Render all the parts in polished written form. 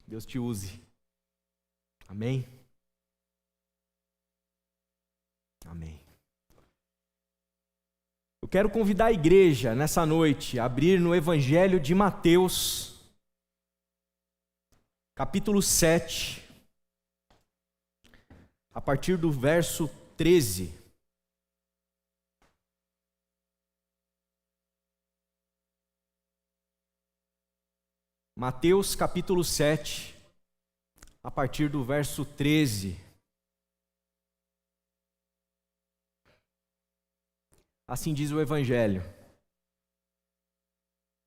Deus te use. Amém? Amém. Eu quero convidar a igreja nessa noite a abrir no Evangelho de Mateus, capítulo 7, a partir do verso 13. Mateus capítulo 7, a partir do verso 13. Assim diz o Evangelho: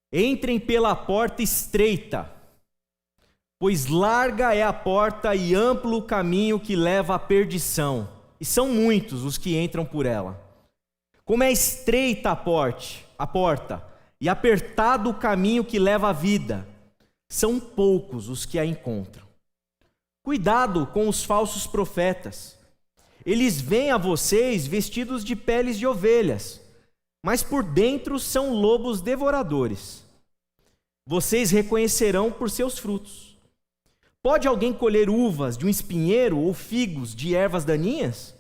Entrem pela porta estreita, pois larga é a porta e amplo o caminho que leva à perdição, e são muitos os que entram por ela. Como é estreita a porta, e apertado o caminho que leva à vida, são poucos os que a encontram. Cuidado com os falsos profetas. Eles vêm a vocês vestidos de peles de ovelhas, mas por dentro são lobos devoradores. Vocês reconhecerão por seus frutos. Pode alguém colher uvas de um espinheiro ou figos de ervas daninhas?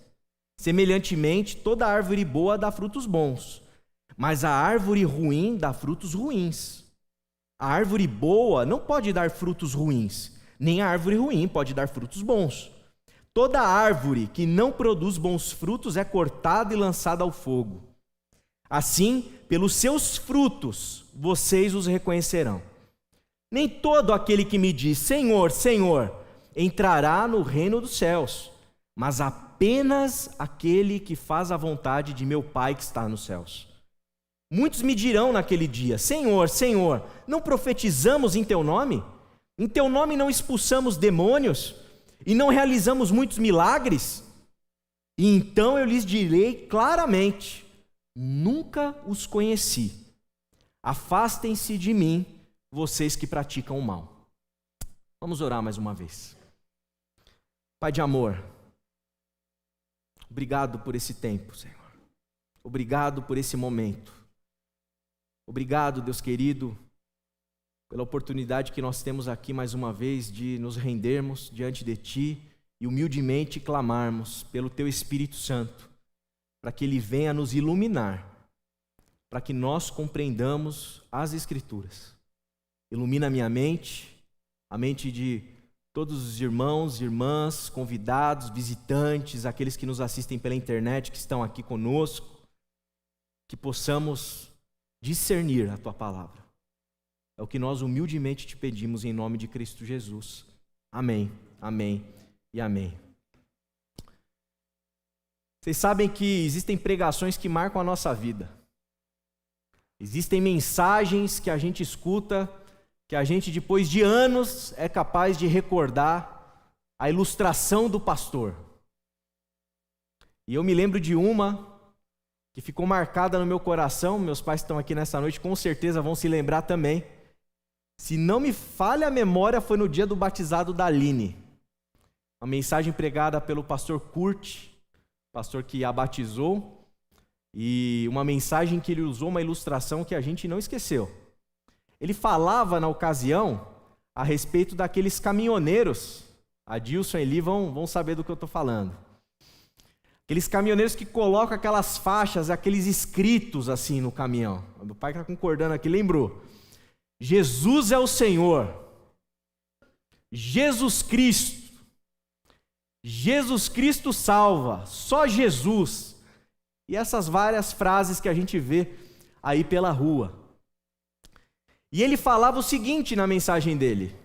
Semelhantemente, toda árvore boa dá frutos bons, mas a árvore ruim dá frutos ruins. A árvore boa não pode dar frutos ruins, nem a árvore ruim pode dar frutos bons. Toda árvore que não produz bons frutos é cortada e lançada ao fogo. Assim, pelos seus frutos, vocês os reconhecerão. Nem todo aquele que me diz, Senhor, Senhor, entrará no reino dos céus, mas apenas aquele que faz a vontade de meu Pai que está nos céus. Muitos me dirão naquele dia, Senhor, Senhor, não profetizamos em teu nome? Em teu nome não expulsamos demônios? E não realizamos muitos milagres? E então eu lhes direi claramente, nunca os conheci. Afastem-se de mim, vocês que praticam o mal. Vamos orar mais uma vez. Pai de amor, obrigado por esse tempo, Senhor. Obrigado por esse momento. Obrigado, Deus querido, pela oportunidade que nós temos aqui mais uma vez de nos rendermos diante de Ti e humildemente clamarmos pelo Teu Espírito Santo, para que Ele venha nos iluminar, para que nós compreendamos as Escrituras. Ilumina a minha mente, a mente de todos os irmãos, irmãs, convidados, visitantes, aqueles que nos assistem pela internet, que estão aqui conosco, que possamos discernir a Tua palavra. É o que nós humildemente te pedimos em nome de Cristo Jesus. Amém, amém e amém. Vocês sabem que existem pregações que marcam a nossa vida. Existem mensagens que a gente escuta, que a gente depois de anos é capaz de recordar a ilustração do pastor. E eu me lembro de uma que ficou marcada no meu coração, meus pais estão aqui nessa noite, com certeza vão se lembrar também. Se não me falha a memória, foi no dia do batizado da Aline. Uma mensagem pregada pelo pastor Kurt, pastor que a batizou, e uma mensagem que ele usou, uma ilustração que a gente não esqueceu. Ele falava na ocasião a respeito daqueles caminhoneiros, Adilson e Eli vão saber do que eu estou falando. Aqueles caminhoneiros que colocam aquelas faixas, aqueles escritos assim no caminhão. O pai está concordando aqui, lembrou? Jesus é o Senhor. Jesus Cristo. Jesus Cristo salva. Só Jesus. E essas várias frases que a gente vê aí pela rua. E ele falava o seguinte na mensagem dele: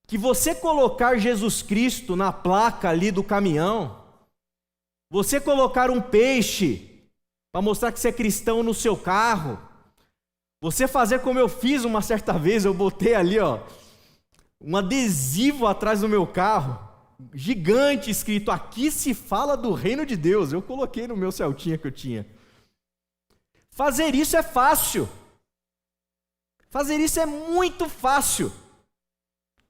que você colocar Jesus Cristo na placa ali do caminhão, você colocar um peixe para mostrar que você é cristão no seu carro, você fazer como eu fiz uma certa vez, eu botei ali um adesivo atrás do meu carro, gigante, escrito, aqui se fala do reino de Deus. Eu coloquei no meu Celtinha que eu tinha. Fazer isso é fácil. Fazer isso é muito fácil.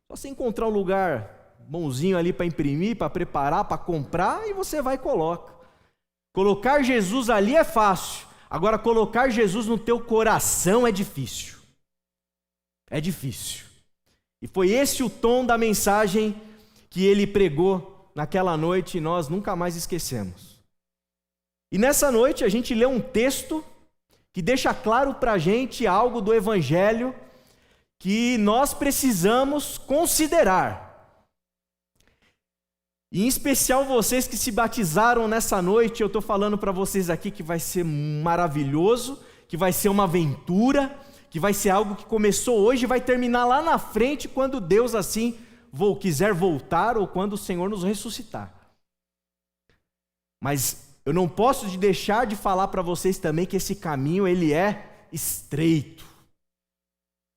Só você encontrar um lugar bonzinho ali para imprimir, para preparar, para comprar, e você vai e coloca. Colocar Jesus ali é fácil. Agora, colocar Jesus no teu coração é difícil. É difícil. E foi esse o tom da mensagem que ele pregou naquela noite e nós nunca mais esquecemos. E nessa noite a gente lê um texto que deixa claro para a gente algo do Evangelho que nós precisamos considerar. E em especial vocês que se batizaram nessa noite, eu estou falando para vocês aqui que vai ser maravilhoso, que vai ser uma aventura, que vai ser algo que começou hoje e vai terminar lá na frente quando Deus assim quiser voltar ou quando o Senhor nos ressuscitar. Mas eu não posso deixar de falar para vocês também que esse caminho ele é estreito.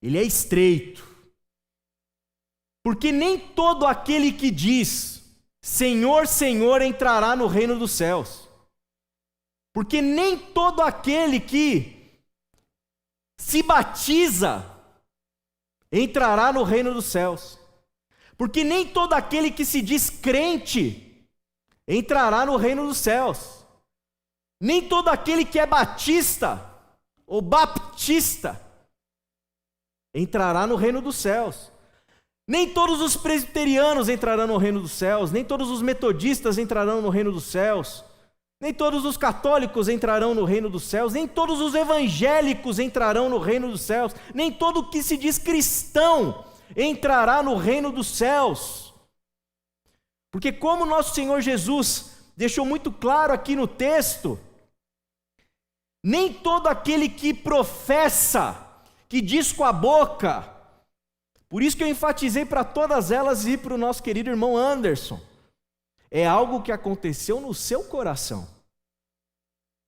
Ele é estreito. Porque nem todo aquele que diz Senhor, Senhor, entrará no reino dos céus. Porque nem todo aquele que se batiza entrará no reino dos céus. Porque nem todo aquele que se diz crente entrará no reino dos céus. Nem todo aquele que é batista ou baptista entrará no reino dos céus. Nem todos os presbiterianos entrarão no reino dos céus, nem todos os metodistas entrarão no reino dos céus, nem todos os católicos entrarão no reino dos céus, nem todos os evangélicos entrarão no reino dos céus, nem todo que se diz cristão entrará no reino dos céus. Porque como nosso Senhor Jesus deixou muito claro aqui no texto, nem todo aquele que professa, que diz com a boca. Por isso que eu enfatizei para todas elas e para o nosso querido irmão Anderson. É algo que aconteceu no seu coração.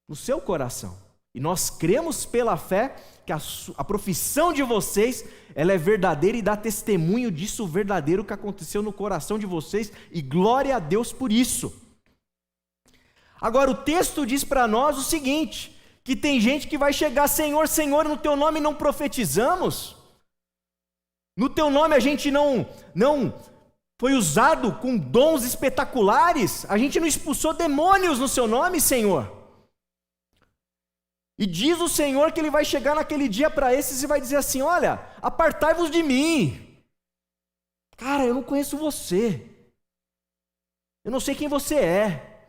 No seu coração. E nós cremos pela fé que a profissão de vocês, ela é verdadeira e dá testemunho disso verdadeiro que aconteceu no coração de vocês. E glória a Deus por isso. Agora o texto diz para nós o seguinte, que tem gente que vai chegar, Senhor, Senhor, no teu nome não profetizamos? No teu nome a gente não foi usado com dons espetaculares? A gente não expulsou demônios no seu nome, Senhor? E diz o Senhor que ele vai chegar naquele dia para esses e vai dizer assim, olha, apartai-vos de mim. Cara, eu não conheço você. Eu não sei quem você é.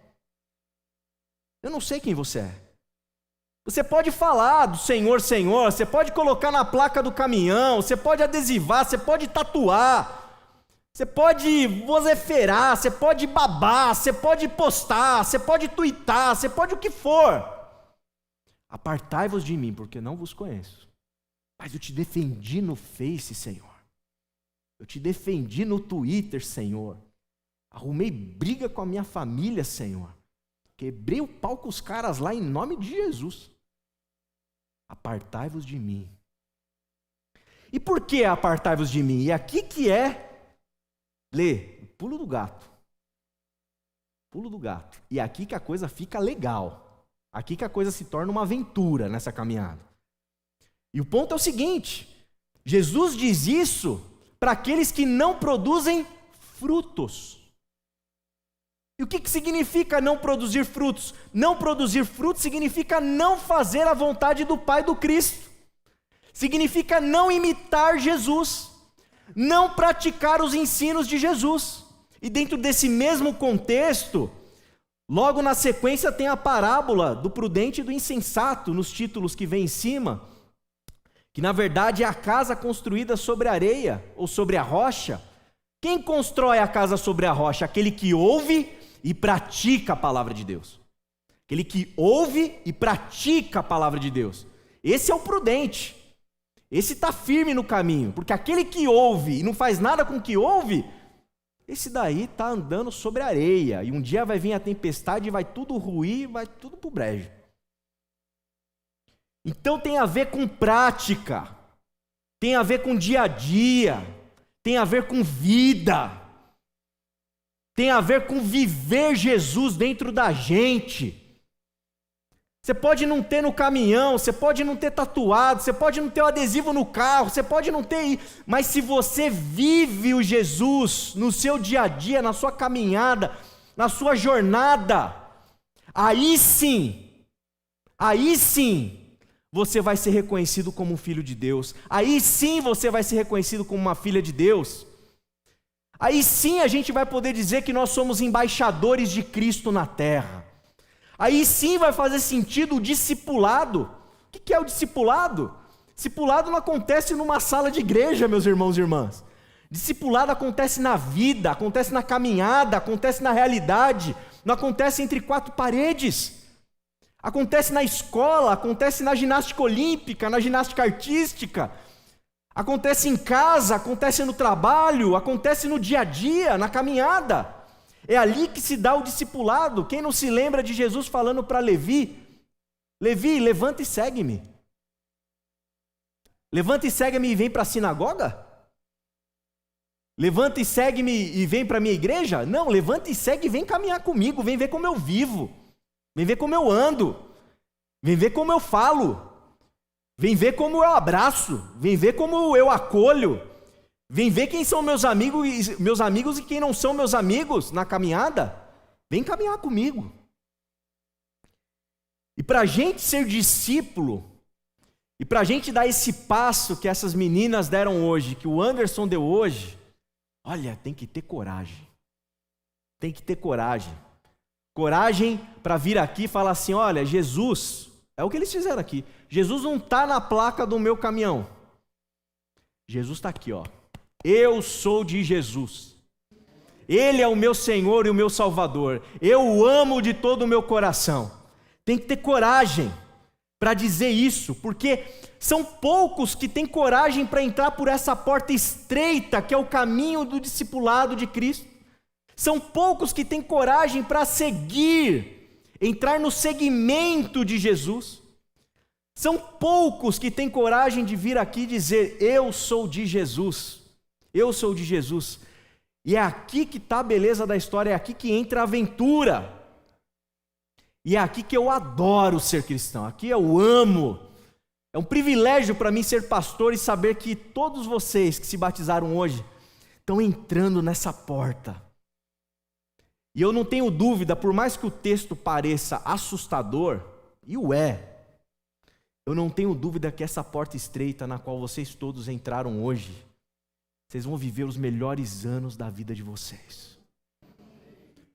Eu não sei quem você é. Você pode falar do Senhor, Senhor, você pode colocar na placa do caminhão, você pode adesivar, você pode tatuar, você pode vociferar, você pode babar, você pode postar, você pode tuitar, você pode o que for. Apartai-vos de mim, porque não vos conheço. Mas eu te defendi no Face, Senhor. Eu te defendi no Twitter, Senhor. Arrumei briga com a minha família, Senhor. Quebrei o pau com os caras lá em nome de Jesus. Apartai-vos de mim. E por que apartai-vos de mim? E aqui que lê, pulo do gato. Pulo do gato. E aqui que a coisa fica legal. Aqui que a coisa se torna uma aventura nessa caminhada. E o ponto é o seguinte, Jesus diz isso para aqueles que não produzem frutos. E o que significa não produzir frutos? Não produzir frutos significa não fazer a vontade do Pai do Cristo. Significa não imitar Jesus. Não praticar os ensinos de Jesus. E dentro desse mesmo contexto, logo na sequência tem a parábola do prudente e do insensato, nos títulos que vem em cima, que na verdade é a casa construída sobre a areia ou sobre a rocha. Quem constrói a casa sobre a rocha? Aquele que ouve e pratica a palavra de Deus. Aquele que ouve e pratica a palavra de Deus. Esse é o prudente. Esse está firme no caminho. Porque aquele que ouve e não faz nada com o que ouve, esse daí está andando sobre a areia. E um dia vai vir a tempestade e vai tudo ruir, vai tudo para o brejo. Então tem a ver com prática. Tem a ver com dia a dia. Tem a ver com vida. Tem a ver com viver Jesus dentro da gente. Você pode não ter no caminhão, você pode não ter tatuado, você pode não ter o adesivo no carro, você pode não ter, mas se você vive o Jesus no seu dia a dia, na sua caminhada, na sua jornada, aí sim, você vai ser reconhecido como um filho de Deus. Aí sim você vai ser reconhecido como uma filha de Deus. Aí sim a gente vai poder dizer que nós somos embaixadores de Cristo na terra. Aí sim vai fazer sentido o discipulado. O que é o discipulado? Discipulado não acontece numa sala de igreja, meus irmãos e irmãs. Discipulado acontece na vida, acontece na caminhada, acontece na realidade, não acontece entre quatro paredes. Acontece na escola, acontece na ginástica olímpica, na ginástica artística, acontece em casa, acontece no trabalho, acontece no dia a dia, na caminhada. É ali que se dá o discipulado. Quem não se lembra de Jesus falando para Levi: Levi, levanta e segue-me. Levanta e segue-me e vem para a sinagoga? Levanta e segue-me e vem para a minha igreja? Não, levanta e segue e vem caminhar comigo, vem ver como eu vivo, vem ver como eu ando, vem ver como eu falo, vem ver como eu abraço, vem ver como eu acolho, vem ver quem são meus amigos e quem não são meus amigos na caminhada. Vem caminhar comigo. E para a gente ser discípulo, e para a gente dar esse passo que essas meninas deram hoje, que o Anderson deu hoje, olha, tem que ter coragem. Tem que ter coragem. Coragem para vir aqui e falar assim: olha, Jesus, é o que eles fizeram aqui. Jesus não está na placa do meu caminhão. Jesus está aqui, ó. Eu sou de Jesus. Ele é o meu Senhor e o meu Salvador. Eu o amo de todo o meu coração. Tem que ter coragem para dizer isso, porque são poucos que têm coragem para entrar por essa porta estreita que é o caminho do discipulado de Cristo. São poucos que têm coragem para seguir, entrar no segmento de Jesus. São poucos que têm coragem de vir aqui e dizer: eu sou de Jesus, eu sou de Jesus. E é aqui que está a beleza da história, é aqui que entra a aventura. E é aqui que eu adoro ser cristão, aqui eu amo. É um privilégio para mim ser pastor e saber que todos vocês que se batizaram hoje estão entrando nessa porta. E eu não tenho dúvida, por mais que o texto pareça assustador, e o é, eu não tenho dúvida que essa porta estreita na qual vocês todos entraram hoje, vocês vão viver os melhores anos da vida de vocês.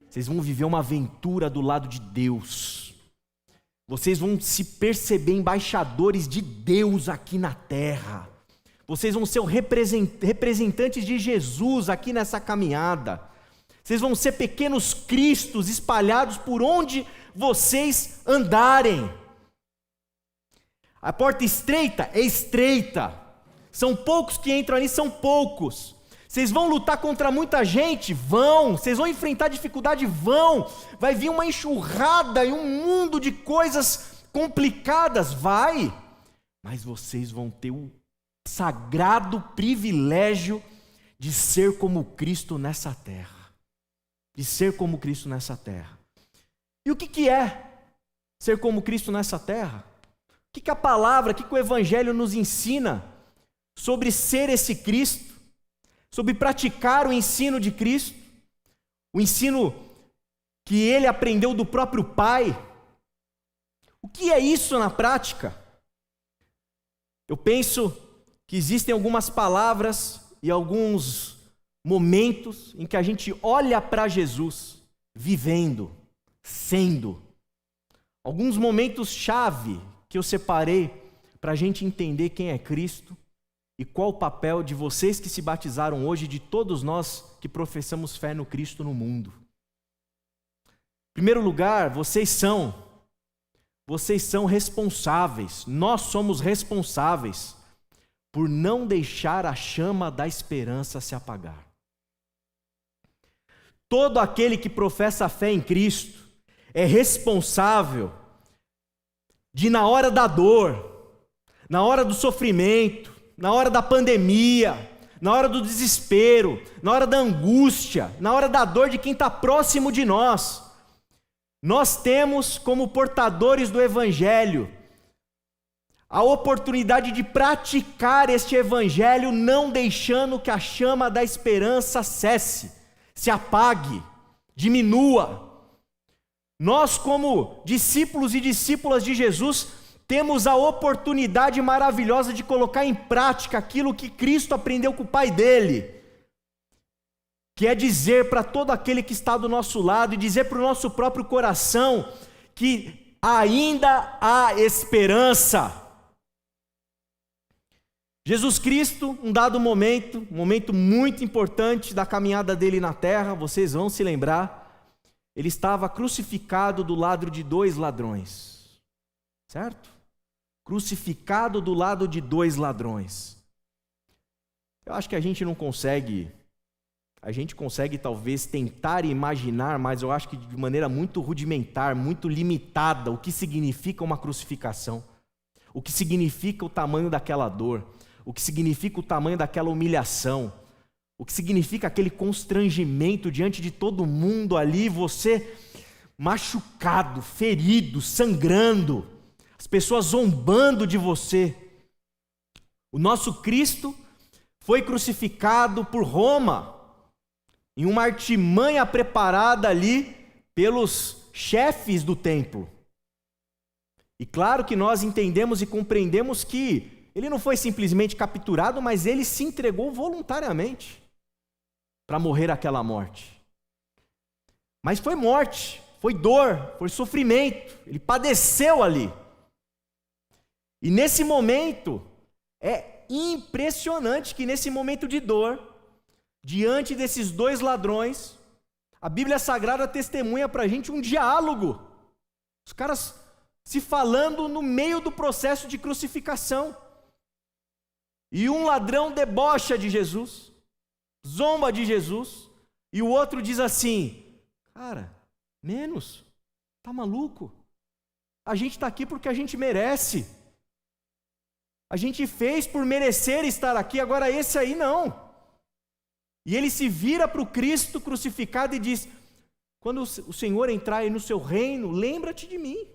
Vocês vão viver uma aventura do lado de Deus. Vocês vão se perceber embaixadores de Deus aqui na terra. Vocês vão ser representantes de Jesus aqui nessa caminhada. Vocês vão ser pequenos cristos espalhados por onde vocês andarem. A porta estreita é estreita. São poucos que entram ali, são poucos. Vocês vão lutar contra muita gente? Vão. Vocês vão enfrentar dificuldade? Vão. Vai vir uma enxurrada e um mundo de coisas complicadas? Vai. Mas vocês vão ter o sagrado privilégio de ser como Cristo nessa terra. De ser como Cristo nessa terra. E o que é ser como Cristo nessa terra? O que a palavra, o que o Evangelho nos ensina sobre ser esse Cristo? Sobre praticar o ensino de Cristo, o ensino que ele aprendeu do próprio Pai. O que é isso na prática? Eu penso que existem algumas palavras e alguns momentos em que a gente olha para Jesus, vivendo, sendo. Alguns momentos-chave que eu separei para a gente entender quem é Cristo. E qual o papel de vocês que se batizaram hoje, de todos nós que professamos fé no Cristo no mundo? Em primeiro lugar, vocês são responsáveis, nós somos responsáveis por não deixar a chama da esperança se apagar. Todo aquele que professa a fé em Cristo é responsável de, na hora da dor, na hora do sofrimento, na hora da pandemia, na hora do desespero, na hora da angústia, na hora da dor de quem está próximo de nós, nós temos como portadores do Evangelho a oportunidade de praticar este Evangelho, não deixando que a chama da esperança cesse, se apague, diminua. Nós, como discípulos e discípulas de Jesus, temos a oportunidade maravilhosa de colocar em prática aquilo que Cristo aprendeu com o Pai dele, que é dizer para todo aquele que está do nosso lado e dizer para o nosso próprio coração que ainda há esperança. Jesus Cristo, um dado momento, um momento muito importante da caminhada dele na terra, vocês vão se lembrar, ele estava crucificado do lado de 2 ladrões, certo? Crucificado do lado de 2 ladrões. Eu acho que a gente consegue talvez tentar imaginar, mas eu acho que de maneira muito rudimentar, muito limitada, o que significa uma crucificação, o que significa o tamanho daquela dor, o que significa o tamanho daquela humilhação, o que significa aquele constrangimento diante de todo mundo ali, você machucado, ferido, sangrando, as pessoas zombando de você. O nosso Cristo foi crucificado por Roma, em uma artimanha preparada ali pelos chefes do templo. E claro que nós entendemos e compreendemos que ele não foi simplesmente capturado, mas ele se entregou voluntariamente para morrer aquela morte. Mas foi morte, foi dor, foi sofrimento, ele padeceu ali. E nesse momento, é impressionante que nesse momento de dor, diante desses 2 ladrões, a Bíblia Sagrada testemunha para a gente um diálogo. Os caras se falando no meio do processo de crucificação. E um ladrão debocha de Jesus, zomba de Jesus, e o outro diz assim: cara, menos, tá maluco? A gente está aqui porque a gente merece. A gente fez por merecer estar aqui, agora esse aí não. E ele se vira para o Cristo crucificado e diz: quando o Senhor entrar aí no seu reino, lembra-te de mim.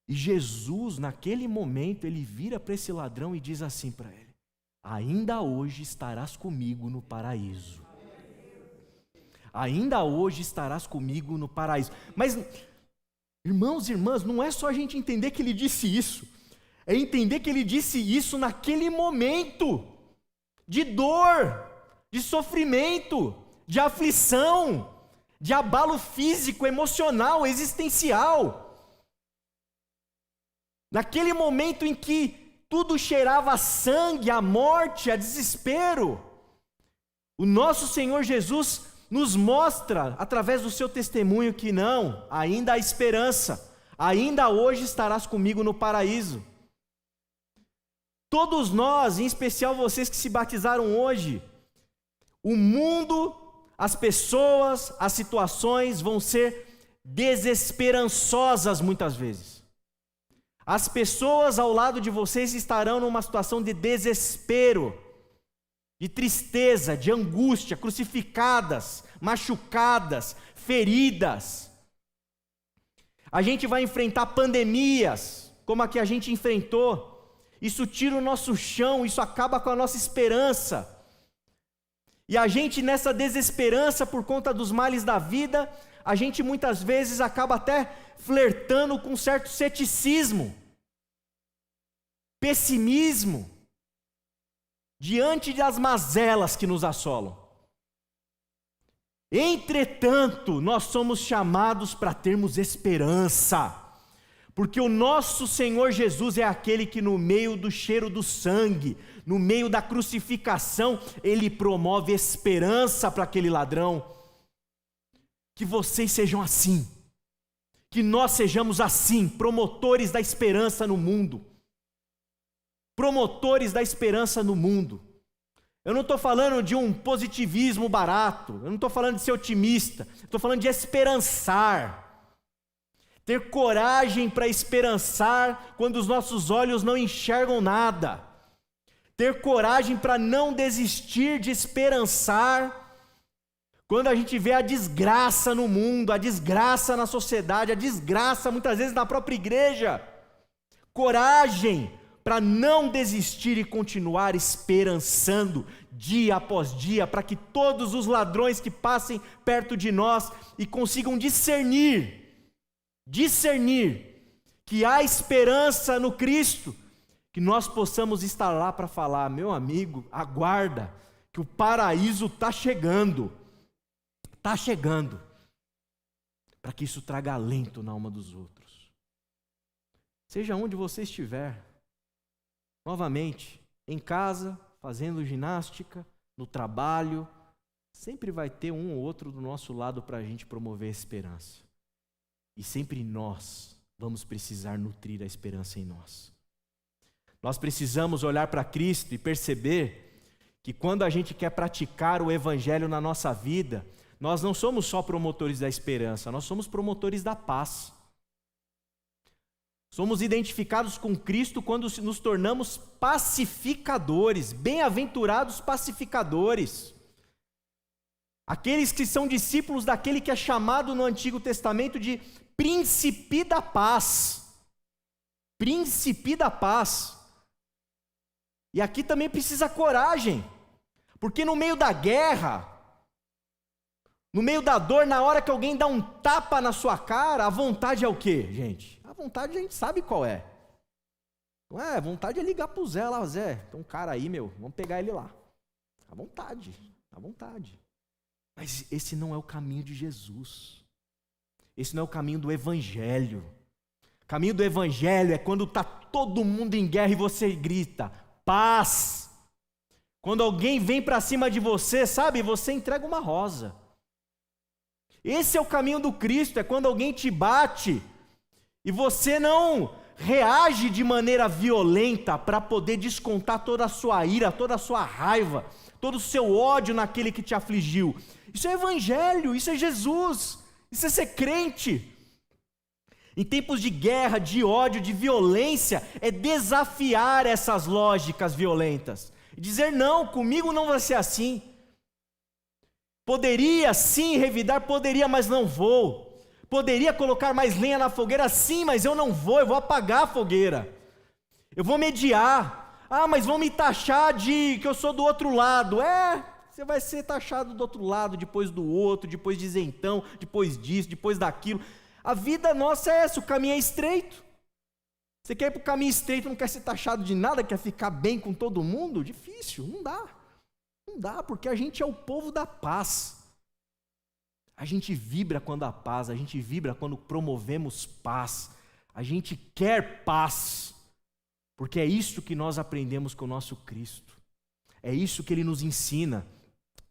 E Jesus, naquele momento, ele vira para esse ladrão e diz assim para ele: ainda hoje estarás comigo no paraíso. Ainda hoje estarás comigo no paraíso. Mas, irmãos e irmãs, não é só a gente entender que ele disse isso, é entender que ele disse isso naquele momento de dor, de sofrimento, de aflição, de abalo físico, emocional, existencial. Naquele momento em que tudo cheirava a sangue, a morte, a desespero, o nosso Senhor Jesus nos mostra, através do seu testemunho, que não, ainda há esperança, ainda hoje estarás comigo no paraíso. Todos nós, em especial vocês que se batizaram hoje, o mundo, as pessoas, as situações vão ser desesperançosas muitas vezes. As pessoas ao lado de vocês estarão numa situação de desespero, de tristeza, de angústia, crucificadas, machucadas, feridas. A gente vai enfrentar pandemias, como a que a gente enfrentou. Isso tira o nosso chão, isso acaba com a nossa esperança. E a gente, nessa desesperança por conta dos males da vida, a gente muitas vezes acaba até flertando com um certo ceticismo, pessimismo, diante das mazelas que nos assolam. Entretanto, nós somos chamados para termos esperança, porque o nosso Senhor Jesus é aquele que no meio do cheiro do sangue, no meio da crucificação, Ele promove esperança para aquele ladrão. Que vocês sejam assim, que nós sejamos assim, promotores da esperança no mundo. Promotores da esperança no mundo. Eu não estou falando de um positivismo barato, eu não estou falando de ser otimista, estou falando de esperançar. Ter coragem para esperançar quando os nossos olhos não enxergam nada. Ter coragem para não desistir de esperançar quando a gente vê a desgraça no mundo, a desgraça na sociedade, a desgraça muitas vezes na própria igreja. Coragem para não desistir e continuar esperançando dia após dia, para que todos os ladrões que passem perto de nós e consigam discernir que há esperança no Cristo, que nós possamos estar lá para falar: meu amigo, aguarda, que o paraíso está chegando, para que isso traga alento na alma dos outros. Seja onde você estiver, novamente, em casa, fazendo ginástica, no trabalho, sempre vai ter um ou outro do nosso lado para a gente promover a esperança. E sempre nós vamos precisar nutrir a esperança em nós. Nós precisamos olhar para Cristo e perceber que quando a gente quer praticar o Evangelho na nossa vida, nós não somos só promotores da esperança, nós somos promotores da paz. Somos identificados com Cristo quando nos tornamos pacificadores, bem-aventurados pacificadores. Aqueles que são discípulos daquele que é chamado no Antigo Testamento de príncipe da paz. Príncipe da paz. E aqui também precisa coragem, porque no meio da guerra, no meio da dor, na hora que alguém dá um tapa na sua cara, a vontade é o quê, gente? A vontade a gente sabe qual é. Não é? A vontade é ligar pro Zé lá: Zé, tem um cara aí, vamos pegar ele lá. À vontade. Mas esse não é o caminho de Jesus. Esse não é o caminho do Evangelho. O caminho do Evangelho é quando está todo mundo em guerra e você grita: paz. Quando alguém vem para cima de você, sabe, você entrega uma rosa. Esse é o caminho do Cristo, é quando alguém te bate e você não reage de maneira violenta para poder descontar toda a sua ira, toda a sua raiva, todo o seu ódio naquele que te afligiu. Isso é Evangelho, isso é Jesus, isso é ser crente. Em tempos de guerra, de ódio, de violência, é desafiar essas lógicas violentas. E dizer: não, comigo não vai ser assim. Poderia sim revidar, poderia, mas não vou. Poderia colocar mais lenha na fogueira, sim, mas eu não vou, eu vou apagar a fogueira. Eu vou mediar. Ah, mas vão me taxar de que eu sou do outro lado. Você vai ser taxado do outro lado, depois do outro, depois de isentão, depois disso, depois daquilo. A vida nossa é essa, o caminho é estreito. Você quer ir para o caminho estreito, não quer ser taxado de nada, quer ficar bem com todo mundo? Difícil, não dá. Não dá, porque a gente é o povo da paz. A gente vibra quando há paz, a gente vibra quando promovemos paz. A gente quer paz, porque é isso que nós aprendemos com o nosso Cristo. É isso que Ele nos ensina.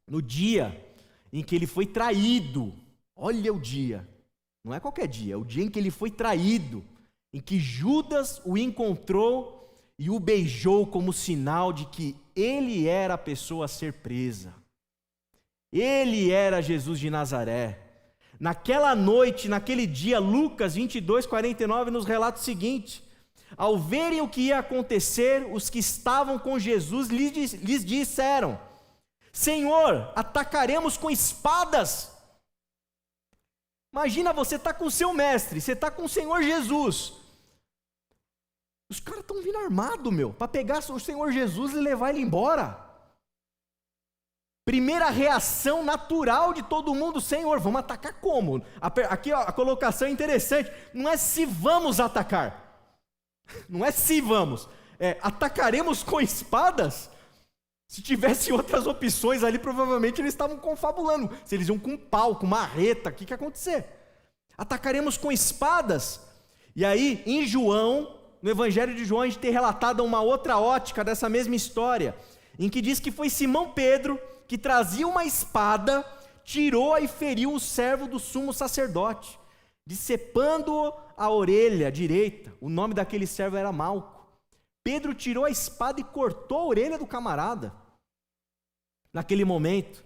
No dia em que Ele foi traído, olha o dia, não é qualquer dia, é o dia em que Ele foi traído, em que Judas o encontrou e o beijou como sinal de que ele era a pessoa a ser presa. Ele era Jesus de Nazaré. Naquela noite, naquele dia, Lucas 22:49 nos relata o seguinte: ao verem o que ia acontecer, os que estavam com Jesus lhes disseram: Senhor, atacaremos com espadas? Imagina, você está com o seu mestre, você está com o Senhor Jesus. Os caras estão vindo armados, para pegar o Senhor Jesus e levar ele embora. Primeira reação natural de todo mundo: Senhor, vamos atacar como? Aqui a colocação é interessante, não é se vamos atacar. Não é se vamos, atacaremos com espadas? Se tivesse outras opções ali, provavelmente eles estavam confabulando. Se eles iam com pau, com marreta, o que ia acontecer? Atacaremos com espadas? E aí, em João, no Evangelho de João, a gente tem relatado uma outra ótica dessa mesma história, em que diz que foi Simão Pedro que trazia uma espada, tirou e feriu o servo do sumo sacerdote, decepando a orelha direita. O nome daquele servo era Malco. Pedro tirou a espada e cortou a orelha do camarada, naquele momento.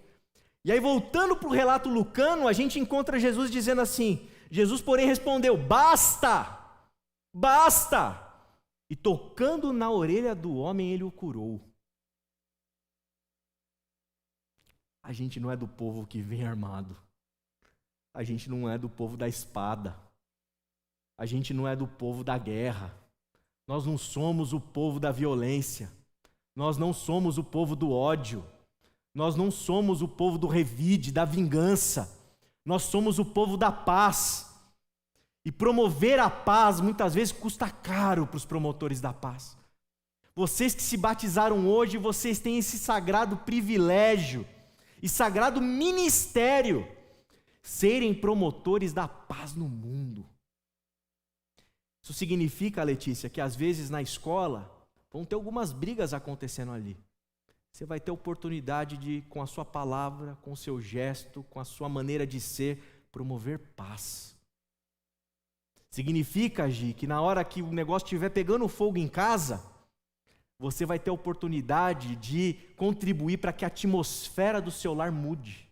E aí, voltando para o relato lucano, a gente encontra Jesus dizendo assim: Jesus, porém, respondeu: basta, basta. E tocando na orelha do homem, ele o curou. A gente não é do povo que vem armado. A gente não é do povo da espada. A gente não é do povo da guerra. Nós não somos o povo da violência. Nós não somos o povo do ódio. Nós não somos o povo do revide, da vingança. Nós somos o povo da paz. E promover a paz muitas vezes custa caro para os promotores da paz. Vocês que se batizaram hoje, vocês têm esse sagrado privilégio e sagrado ministério, serem promotores da paz no mundo. Isso significa, Letícia, que às vezes na escola vão ter algumas brigas acontecendo ali. Você vai ter oportunidade de, com a sua palavra, com o seu gesto, com a sua maneira de ser, promover paz. Significa, Gi, que na hora que o negócio estiver pegando fogo em casa, você vai ter a oportunidade de contribuir para que a atmosfera do seu lar mude,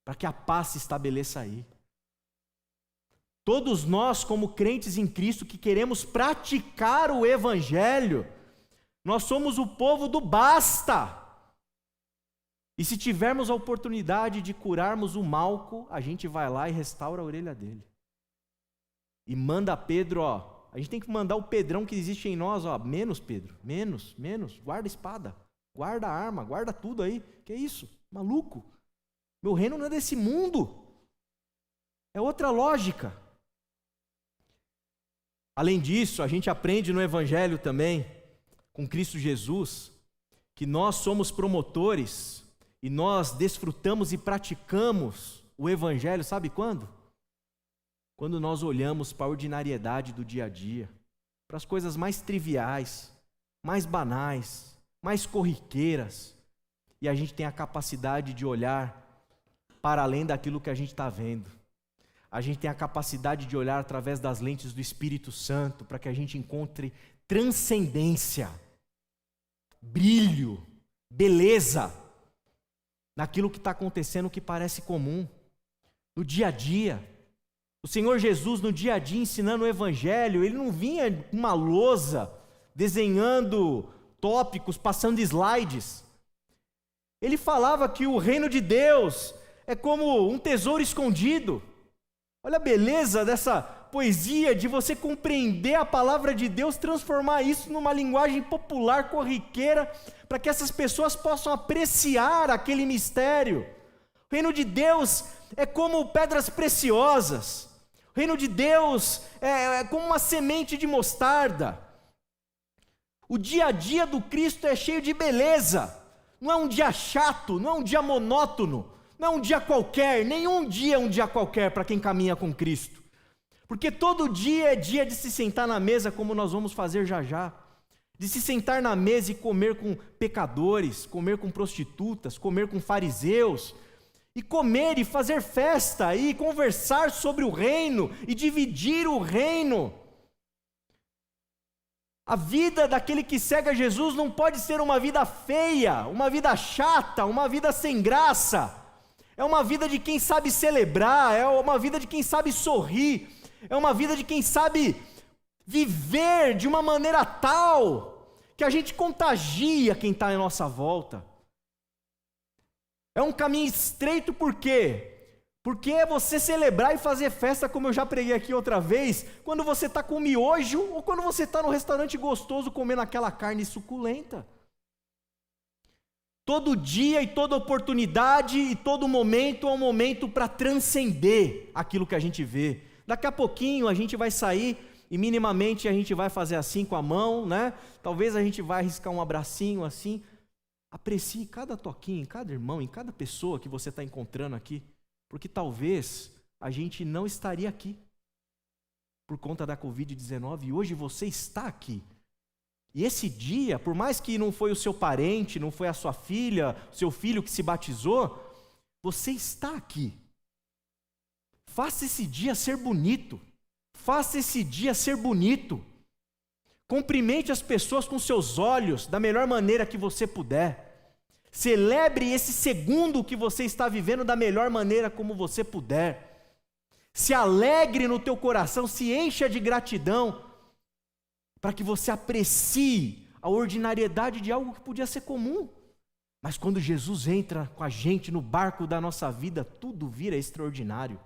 para que a paz se estabeleça aí. Todos nós, como crentes em Cristo, que queremos praticar o Evangelho, nós somos o povo do basta. E se tivermos a oportunidade de curarmos o Malco, a gente vai lá e restaura a orelha dele. E manda Pedro, a gente tem que mandar o Pedrão que existe em nós, menos Pedro, menos, guarda a espada, guarda a arma, guarda tudo aí. Que é isso? Maluco. Meu reino não é desse mundo. É outra lógica. Além disso, a gente aprende no Evangelho também, com Cristo Jesus, que nós somos promotores e nós desfrutamos e praticamos o Evangelho, sabe quando? Quando nós olhamos para a ordinariedade do dia a dia, para as coisas mais triviais, mais banais, mais corriqueiras, e a gente tem a capacidade de olhar para além daquilo que a gente está vendo. A gente tem a capacidade de olhar através das lentes do Espírito Santo para que a gente encontre transcendência, brilho, beleza naquilo que está acontecendo que parece comum, no dia a dia. O Senhor Jesus, no dia a dia, ensinando o Evangelho, Ele não vinha com uma lousa, desenhando tópicos, passando slides. Ele falava que o reino de Deus é como um tesouro escondido. Olha a beleza dessa poesia de você compreender a palavra de Deus, transformar isso numa linguagem popular, corriqueira, para que essas pessoas possam apreciar aquele mistério. O reino de Deus é como pedras preciosas. O reino de Deus é como uma semente de mostarda. O dia a dia do Cristo é cheio de beleza. Não é um dia chato, não é um dia monótono, não é um dia qualquer, nenhum dia é um dia qualquer para quem caminha com Cristo. Porque todo dia é dia de se sentar na mesa, como nós vamos fazer já já. De se sentar na mesa e comer com pecadores, comer com prostitutas, comer com fariseus, e comer e fazer festa, e conversar sobre o reino, e dividir o reino. A vida daquele que segue a Jesus não pode ser uma vida feia, uma vida chata, uma vida sem graça. É uma vida de quem sabe celebrar, é uma vida de quem sabe sorrir, é uma vida de quem sabe viver de uma maneira tal que a gente contagia quem está em nossa volta. É um caminho estreito por quê? Porque é você celebrar e fazer festa, como eu já preguei aqui outra vez, quando você está com miojo ou quando você está no restaurante gostoso comendo aquela carne suculenta. Todo dia e toda oportunidade e todo momento é um momento para transcender aquilo que a gente vê. Daqui a pouquinho a gente vai sair e minimamente a gente vai fazer assim com a mão, né? Talvez a gente vai arriscar um abracinho assim. Aprecie cada toquinho, em cada irmão, em cada pessoa que você está encontrando aqui, porque talvez a gente não estaria aqui por conta da Covid-19 e hoje você está aqui. E esse dia, por mais que não foi o seu parente, não foi a sua filha, o seu filho que se batizou, você está aqui. Faça esse dia ser bonito. Faça esse dia ser bonito. Cumprimente as pessoas com seus olhos da melhor maneira que você puder. Celebre esse segundo que você está vivendo da melhor maneira como você puder. Se alegre no teu coração, se encha de gratidão, para que você aprecie a ordinariedade de algo que podia ser comum. Mas quando Jesus entra com a gente no barco da nossa vida, tudo vira extraordinário.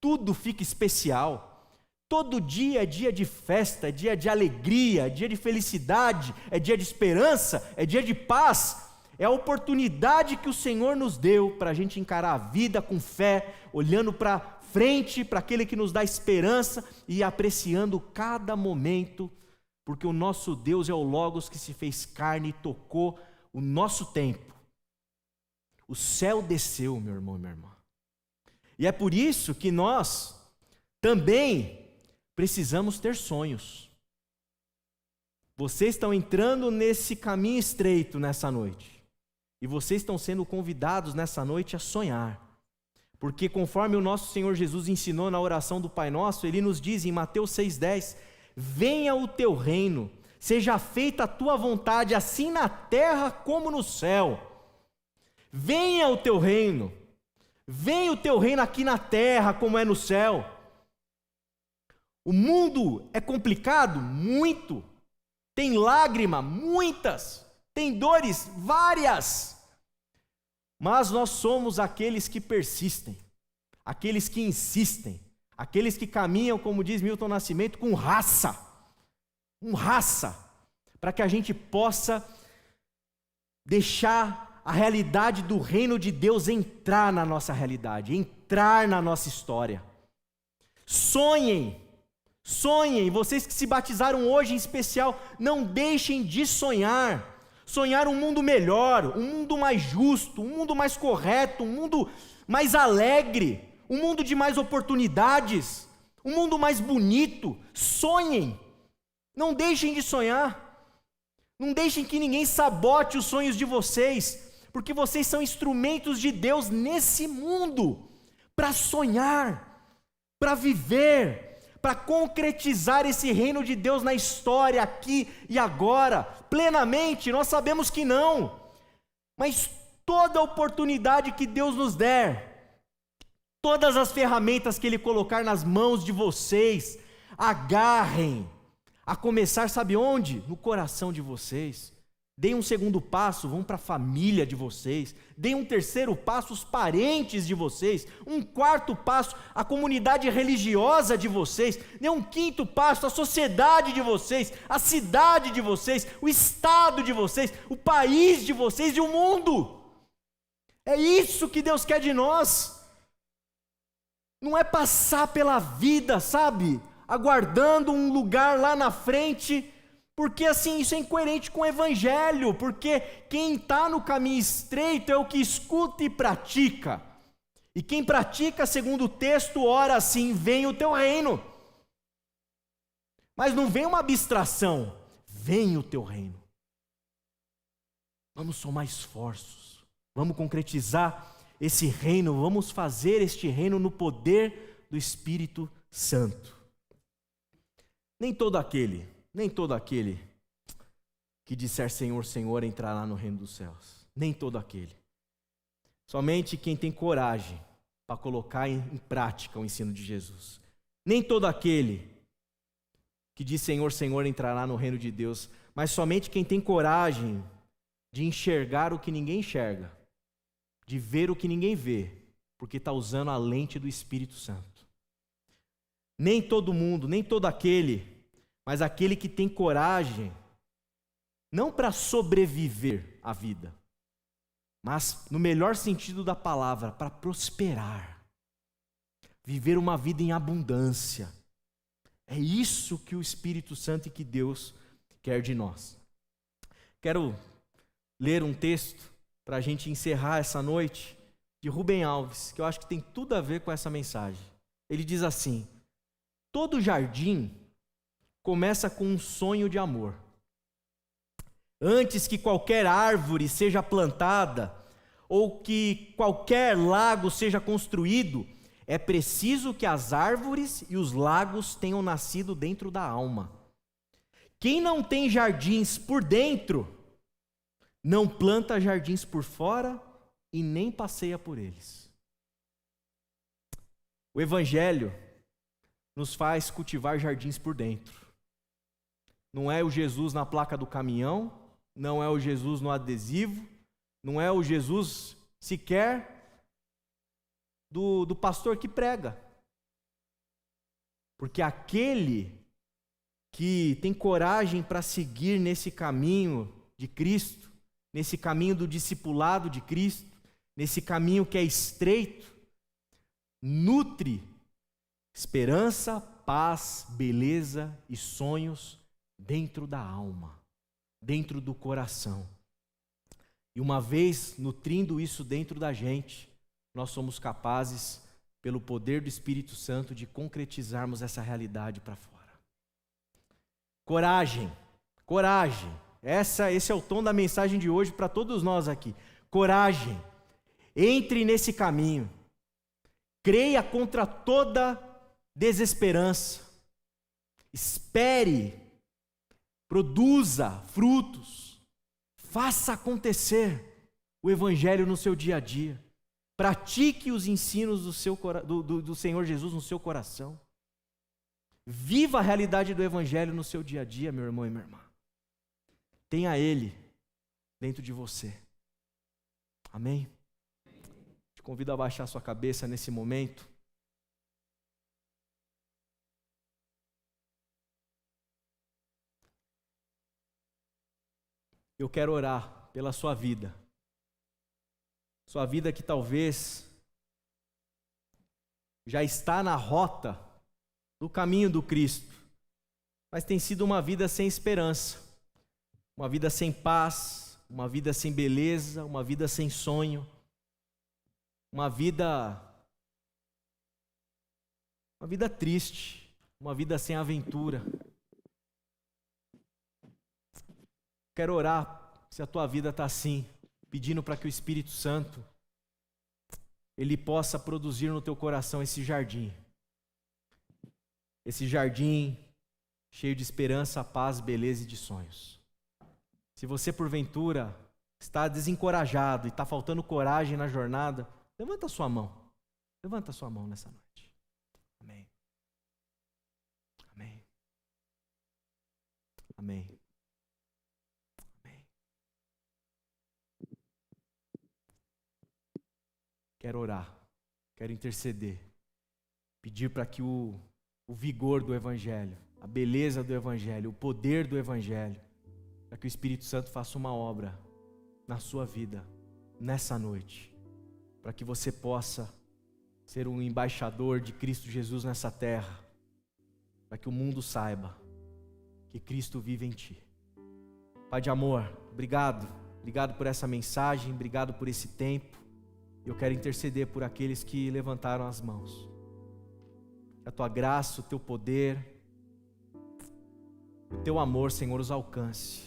Tudo fica especial. Todo dia é dia de festa, é dia de alegria, é dia de felicidade, é dia de esperança, é dia de paz, é a oportunidade que o Senhor nos deu para a gente encarar a vida com fé, olhando para frente, para aquele que nos dá esperança e apreciando cada momento, porque o nosso Deus é o Logos que se fez carne e tocou o nosso tempo. O céu desceu, meu irmão e minha irmã. E é por isso que nós também precisamos ter sonhos. Vocês estão entrando nesse caminho estreito nessa noite. E vocês estão sendo convidados nessa noite a sonhar. Porque conforme o nosso Senhor Jesus ensinou na oração do Pai Nosso, Ele nos diz em Mateus 6,10: venha o teu reino, seja feita a tua vontade, assim na terra como no céu. Venha o teu reino, venha o teu reino aqui na terra como é no céu. O mundo é complicado? Muito. Tem lágrima? Muitas. Tem dores? Várias. Mas nós somos aqueles que persistem, aqueles que insistem, aqueles que caminham, como diz Milton Nascimento, com raça, para que a gente possa deixar a realidade do reino de Deus entrar na nossa realidade, entrar na nossa história. Sonhem, vocês que se batizaram hoje em especial, não deixem de sonhar um mundo melhor, um mundo mais justo, um mundo mais correto, um mundo mais alegre, um mundo de mais oportunidades, um mundo mais bonito. Sonhem, não deixem de sonhar, não deixem que ninguém sabote os sonhos de vocês, porque vocês são instrumentos de Deus nesse mundo, para sonhar, para viver, para concretizar esse reino de Deus na história, aqui e agora, plenamente. Nós sabemos que não, mas toda oportunidade que Deus nos der, todas as ferramentas que Ele colocar nas mãos de vocês, agarrem, a começar, sabe onde? No coração de vocês. Deem um segundo passo, vão para a família de vocês. Deem um terceiro passo, os parentes de vocês. Um quarto passo, a comunidade religiosa de vocês. Deem um quinto passo, a sociedade de vocês, a cidade de vocês, o estado de vocês, o país de vocês e o mundo. É isso que Deus quer de nós. Não é passar pela vida, sabe, aguardando um lugar lá na frente, porque assim, isso é incoerente com o Evangelho, porque quem está no caminho estreito é o que escuta e pratica, e quem pratica segundo o texto ora assim: vem o teu reino. Mas não vem uma abstração, vem o teu reino. Vamos somar esforços, vamos concretizar esse reino, vamos fazer este reino no poder do Espírito Santo. Nem todo aquele que disser Senhor, Senhor entrará no reino dos céus. Nem todo aquele. Somente quem tem coragem para colocar em prática o ensino de Jesus. Nem todo aquele que diz Senhor, Senhor entrará no reino de Deus, mas somente quem tem coragem de enxergar o que ninguém enxerga, de ver o que ninguém vê, porque está usando a lente do Espírito Santo. Nem todo mundo, nem todo aquele, mas aquele que tem coragem, não para sobreviver à vida, mas no melhor sentido da palavra, para prosperar, viver uma vida em abundância. É isso que o Espírito Santo e que Deus quer de nós. Quero ler um texto para a gente encerrar essa noite, de Rubem Alves, que eu acho que tem tudo a ver com essa mensagem. Ele diz assim: todo jardim começa com um sonho de amor. Antes que qualquer árvore seja plantada ou que qualquer lago seja construído, é preciso que as árvores e os lagos tenham nascido dentro da alma. Quem não tem jardins por dentro, não planta jardins por fora e nem passeia por eles. O Evangelho nos faz cultivar jardins por dentro. Não é o Jesus na placa do caminhão, não é o Jesus no adesivo, não é o Jesus sequer do pastor que prega. Porque aquele que tem coragem para seguir nesse caminho de Cristo, nesse caminho do discipulado de Cristo, nesse caminho que é estreito, nutre esperança, paz, beleza e sonhos dentro da alma, dentro do coração. E uma vez nutrindo isso dentro da gente, nós somos capazes, pelo poder do Espírito Santo, de concretizarmos essa realidade para fora. Coragem, coragem. Esse é o tom da mensagem de hoje para todos nós aqui. Coragem. Entre nesse caminho. Creia contra toda desesperança. Espere. Produza frutos. Faça acontecer o Evangelho no seu dia a dia. Pratique os ensinos do Senhor Jesus no seu coração. Viva a realidade do Evangelho no seu dia a dia, meu irmão e minha irmã. Tenha Ele dentro de você. Amém? Te convido a baixar sua cabeça nesse momento. Eu quero orar pela sua vida. Sua vida que talvez já está na rota do caminho do Cristo, mas tem sido uma vida sem esperança, uma vida sem paz, uma vida sem beleza, uma vida sem sonho, uma vida triste, uma vida sem aventura. Quero orar, se a tua vida está assim, pedindo para que o Espírito Santo, Ele possa produzir no teu coração esse jardim cheio de esperança, paz, beleza e de sonhos. Se você porventura está desencorajado e está faltando coragem na jornada, levanta a sua mão nessa noite. Amém. Amém. Amém. Quero orar, quero interceder, pedir para que o vigor do Evangelho, a beleza do Evangelho, o poder do Evangelho, para que o Espírito Santo faça uma obra na sua vida, nessa noite, para que você possa ser um embaixador de Cristo Jesus nessa terra, para que o mundo saiba que Cristo vive em ti. Pai de amor, obrigado por essa mensagem, obrigado por esse tempo. Eu quero interceder por aqueles que levantaram as mãos. Que a tua graça, o teu poder, o teu amor, Senhor, os alcance.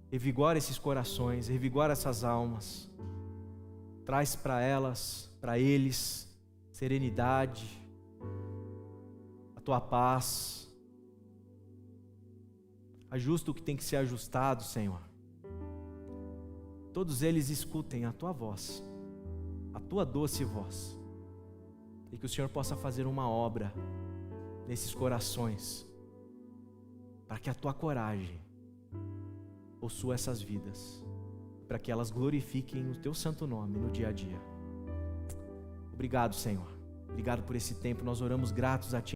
Revigora esses corações, revigora essas almas. Traz para elas, para eles, serenidade, a tua paz. Ajusta o que tem que ser ajustado, Senhor. Todos eles escutem a tua voz, a tua doce voz, e que o Senhor possa fazer uma obra nesses corações, para que a tua coragem possua essas vidas, para que elas glorifiquem o teu santo nome no dia a dia. Obrigado, Senhor, obrigado por esse tempo, nós oramos gratos a ti.